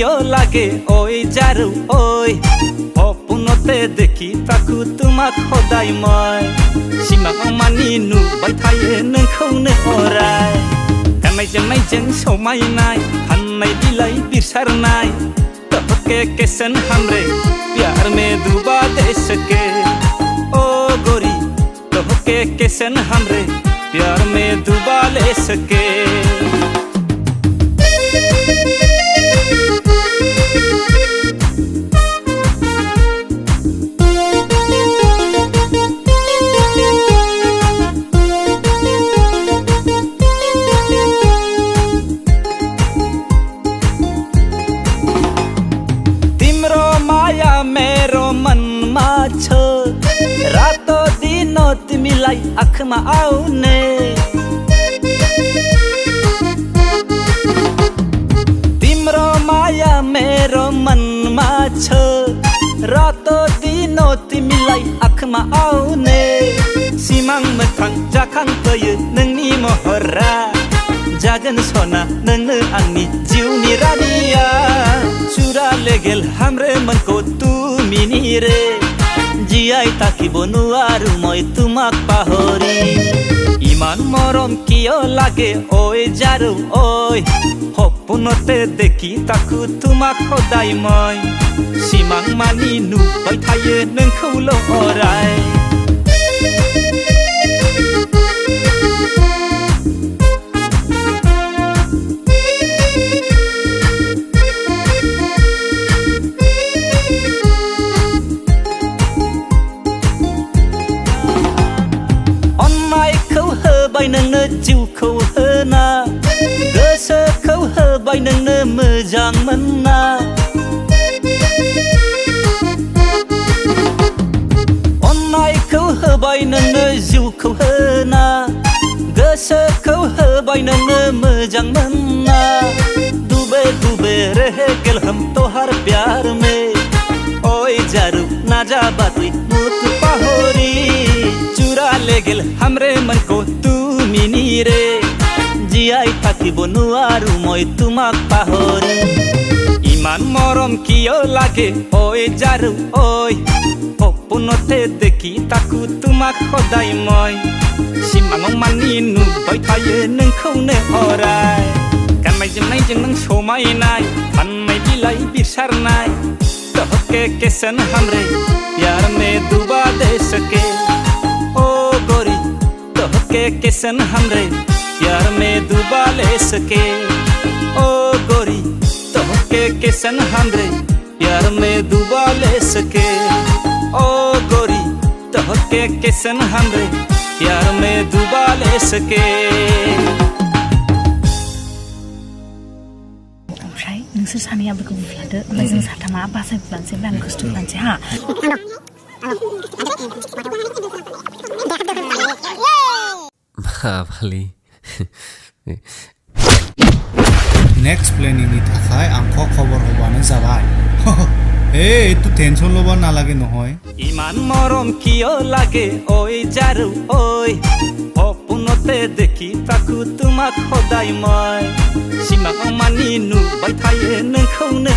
কিয় লাগে ঐ জাৰু ঐ সপোনতে দেখি তাকো তোমাক সদায় মই সিমাं मानि नुबाय थायो नोंखौनो अराय गाननाय जोमनायजों समायनाय फाननाय बिलाइ बिरसारनाय तोहके कैसन हमरे प्यार में डूबा दे सके ओ गोरी तोहके कैसन हमरे प्यार में डूबा ले सके रातो दिनो तिमीलाई आँखमा आउने तिम्रो माया मेरो मनमा छ रातो दिनो तिमीलाई आँखमा आउने सिमां मोखां जाखांफैयो नोंनि महरा जागोन सना नोंनो आंनि जिउनि रानिया चुरा लेगेल हाम्रे मनको तुमिनि रे জিয়াই থাকিব নোৱাৰো মই তোমাক পাহৰি ইমান মৰম কিয় লাগে ঐ জাৰু ঐ সপোনতে দেখি তাকো তোমাক সদায় মই সিমাं मानि नुबाय थायो नोंखौल' अराय नोंनो जिउखौ होना गोसोखौ होबाय नोंनो मोजां मोनना अननायखौ होबाय नोंनो जिउखौ होना गोसोखौ होबाय नोंनो मोजां मोनना डूबे डूबे रह गेल हम तोहार प्यार में ओए जारू ना जा बातुई मुत पाहरी चुरा ले गेल हमरे मन को तुमिनि रे জিয়াই থাকিব নোৱাৰো মই তোমাক পাহৰি ইমান মৰম কিয় লাগে ঐ জাৰু ঐ সপোনতে দেখি তাকো তোমাক সদায় মই সিমাं मानि नुबाय थायो नोंखौनो अराय गाननाय जोमनायजों नों समायनाय फाननाय बिलाइ बिरसारनाय तोहके कैसन हमरे प्यार में डूबा दे सके ओ गोरी तोहके कैसन हमरे प्यार में डूबा ले सके ओ गोरी तोहके कैसन हमरे प्यार में डूबा ले सके ओ गोरी तोहके कैसन हमरे प्यार में डूबा ले सके ओमफ्राय नोंसोर सानैया बेखौ बुफ्लादो ओमफ्राय जों साथामा बासाय बुलानोसै ओमफ्राय आं खस्थ' बुलानोसै हा भाली नेक्स्ट प्लेनिंग नि थाखाय आंखौ खबर होबानो जाबाय ए तू टेनसन लबा नालागे নহয় ইমান মৰম কিয় লাগে ঐ জাৰু ঐ সপোনতে দেখি তাকো তোমাক সদায় মই সিমাं मानि नुबाय थायो नोंखौनो